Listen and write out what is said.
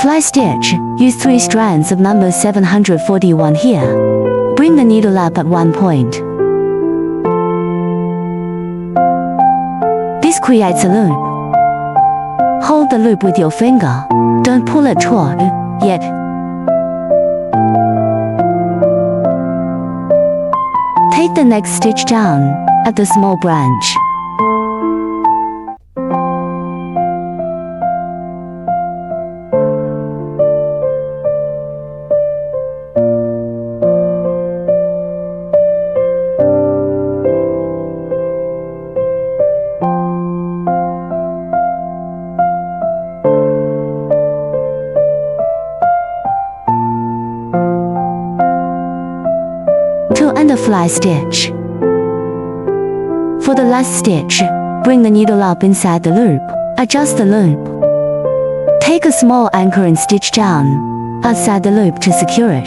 Fly stitch. Use 3 strands of number 741 here. Bring the needle up at one point. This creates a loop. Hold the loop with your finger. Don't pull it taut yet. Take the next stitch down at the small branch. To end the fly stitch. For the last stitch, bring the needle up inside the loop. Adjust the loop. Take a small anchor and stitch down outside the loop to secure it.